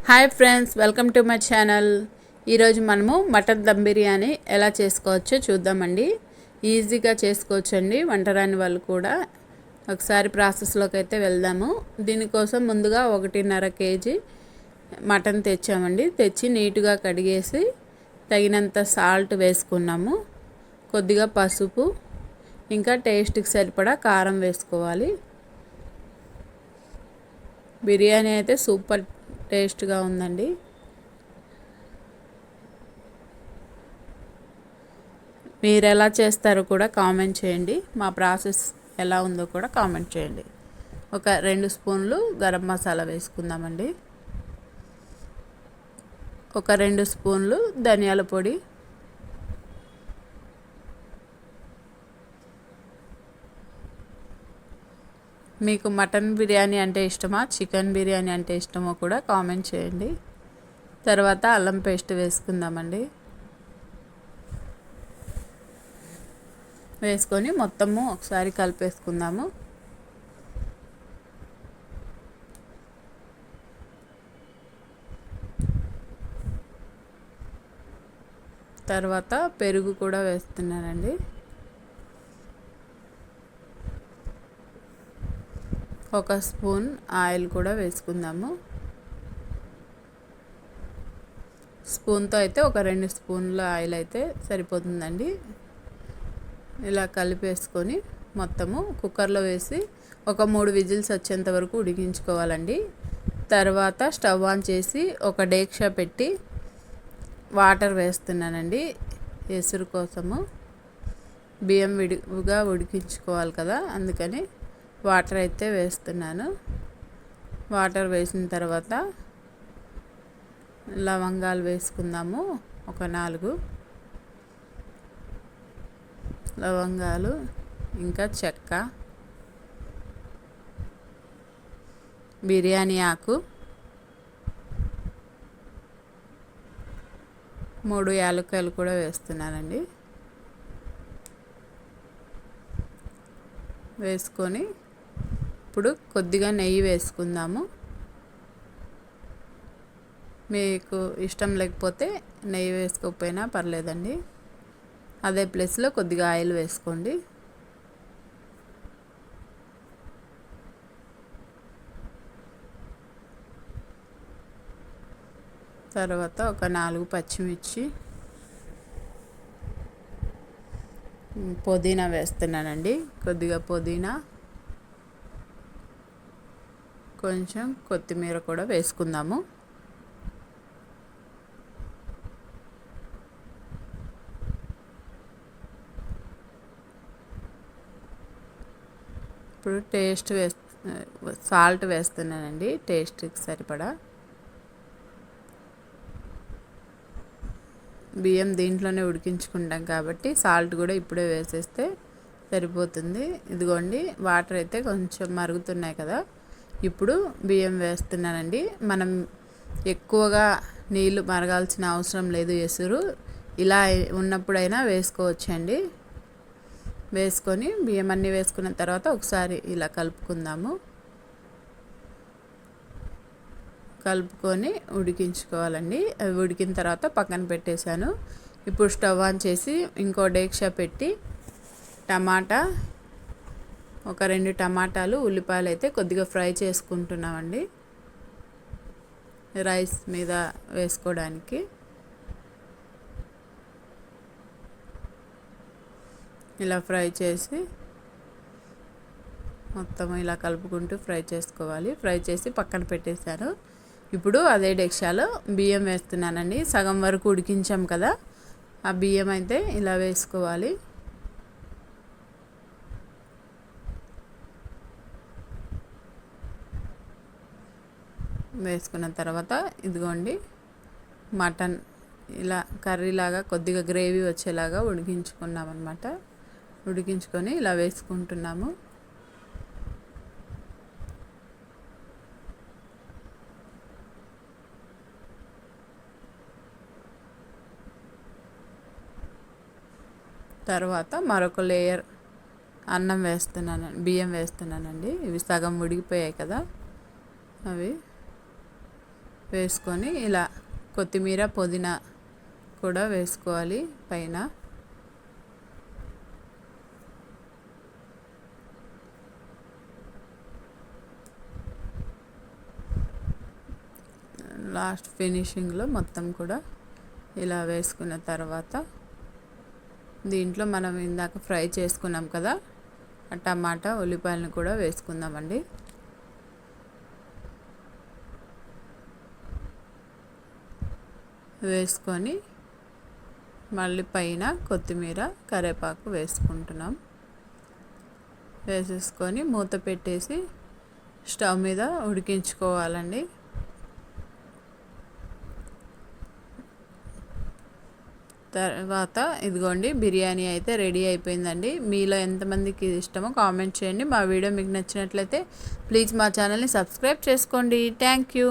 Hi friends, welcome to my channel. ఈరోజు మనము mutton dum biryani ఎలా చేసుకోవచ్చో చూద్దామండి. ఈజీగా చేసుకోవచ్చండి, వంట రాని వాళ్ళు కూడా. ఒకసారి ప్రాసెస్లోకి అయితే వెళ్దాము. దీనికోసం ముందుగా 1.5 kg మటన్ తెచ్చామండి. తెచ్చి నీట్గా కడిగేసి తగినంత సాల్ట్ వేసుకున్నాము. కొద్దిగా పసుపు, ఇంకా టేస్ట్కి సరిపడా కారం వేసుకోవాలి. బిర్యానీ అయితే సూపర్ టేస్ట్గా ఉందండి. మీరు ఎలా చేస్తారో కూడా కామెంట్ చేయండి. మా ప్రాసెస్ ఎలా ఉందో కూడా కామెంట్ చేయండి. ఒక 2 స్పూన్లు గరం మసాలా వేసుకుందామండి. ఒక 2 స్పూన్లు ధనియాల పొడి, మీకు మటన్ బిర్యానీ అంటే ఇష్టమా, చికెన్ బిర్యానీ అంటే ఇష్టమో కూడా కామెంట్ చేయండి. తర్వాత అల్లం పేస్ట్ వేసుకుందామండి. వేసుకొని మొత్తము ఒకసారి కలిపేసుకుందాము. తర్వాత పెరుగు కూడా వేస్తున్నానండి. ఒక స్పూన్ ఆయిల్ కూడా వేసుకుందాము. స్పూన్తో అయితే ఒక 2 స్పూన్ల ఆయిల్ అయితే సరిపోతుందండి. ఇలా కలిపేసుకొని మొత్తము కుక్కర్లో వేసి ఒక 3 విజిల్స్ వచ్చేంత వరకు ఉడికించుకోవాలండి. తర్వాత స్టవ్ ఆన్ చేసి ఒక డేక్షా పెట్టి వాటర్ వేస్తున్నానండి. ఎసురు కోసము బియ్యం విడిగా ఉడికించుకోవాలి కదా, అందుకని వాటర్ అయితే వేస్తున్నాను. వాటర్ వేసిన తర్వాత లవంగాలు వేసుకుందాము. ఒక 4 లవంగాలు, ఇంకా చెక్క, బిర్యానీ ఆకు, 3 యాలక్కాయలు కూడా వేస్తున్నానండి. వేసుకొని ఇప్పుడు కొద్దిగా నెయ్యి వేసుకుందాము. మీకు ఇష్టం లేకపోతే నెయ్యి వేసుకోకపోయినా పర్లేదండి. అదే ప్లేస్లో కొద్దిగా ఆయిల్ వేసుకోండి. తర్వాత ఒక 4 పచ్చిమిర్చి, పుదీనా వేస్తున్నానండి. కొద్దిగా పుదీనా, కొంచెం కొత్తిమీర కూడా వేసుకుందాము. ఇప్పుడు సాల్ట్ వేస్తున్నానండి, టేస్ట్కి సరిపడా. బియ్యం దీంట్లోనే ఉడికించుకుంటాం కాబట్టి సాల్ట్ కూడా ఇప్పుడే వేసేస్తే సరిపోతుంది. ఇదిగోండి, వాటర్ అయితే కొంచెం మరుగుతున్నాయి కదా, ఇప్పుడు బియ్యం వేస్తున్నానండి. మనం ఎక్కువగా నీళ్ళు మరగాల్సిన అవసరం లేదు. ఎసురు ఇలా ఉన్నప్పుడైనా వేసుకోవచ్చండి. వేసుకొని బియ్యం అన్నీ వేసుకున్న తర్వాత ఒకసారి ఇలా కలుపుకుందాము. కలుపుకొని ఉడికించుకోవాలండి. అవి ఉడికిన తర్వాత పక్కన పెట్టేశాను. ఇప్పుడు స్టవ్ ఆన్ చేసి ఇంకో డేక్షా పెట్టి టమాటా, ఒక 2 టమాటాలు, ఉల్లిపాయలు అయితే కొద్దిగా ఫ్రై చేసుకుంటున్నామండి, రైస్ మీద వేసుకోవడానికి. ఇలా ఫ్రై చేసి మొత్తం ఇలా కలుపుకుంటూ ఫ్రై చేసుకోవాలి. ఫ్రై చేసి పక్కన పెట్టేశాను. ఇప్పుడు అదే డేక్షాలో బియ్యం వేస్తున్నానండి. సగం వరకు ఉడికించాం కదా, ఆ బియ్యం అయితే ఇలా వేసుకోవాలి. వేసుకున్న తర్వాత ఇదిగోండి, మటన్ ఇలా కర్రీలాగా కొద్దిగా గ్రేవీ వచ్చేలాగా ఉడికించుకున్నాం అన్నమాట. ఉడికించుకొని ఇలా వేసుకుంటున్నాము. తర్వాత మరొక లేయర్ అన్నం వేస్తున్నాను, బియ్యం వేస్తున్నానండి. ఇవి సగం ఉడికిపోయాయి కదా, అవి వేసుకొని ఇలా కొత్తిమీర పుదీనా కూడా వేసుకోవాలి పైన. లాస్ట్ ఫినిషింగ్లో మొత్తం కూడా ఇలా వేసుకున్న తర్వాత దీంట్లో మనం ఇందాక ఫ్రై చేసుకున్నాం కదా ఆ టమాటా ఉల్లిపాయలను కూడా వేసుకుందామండి. వేసుకొని మళ్ళీ పైన కొత్తిమీర కరివేపాకు వేసుకుంటున్నాం. వేసేసుకొని మూత పెట్టేసి స్టవ్ మీద ఉడికించుకోవాలండి. తర్వాత ఇదిగోండి బిర్యానీ అయితే రెడీ అయిపోయిందండి. మీలో ఎంతమందికి ఇష్టమో కామెంట్ చేయండి. మా వీడియో మీకు నచ్చినట్లయితే ప్లీజ్ మా ఛానల్ని సబ్స్క్రైబ్ చేసుకోండి. Thank you.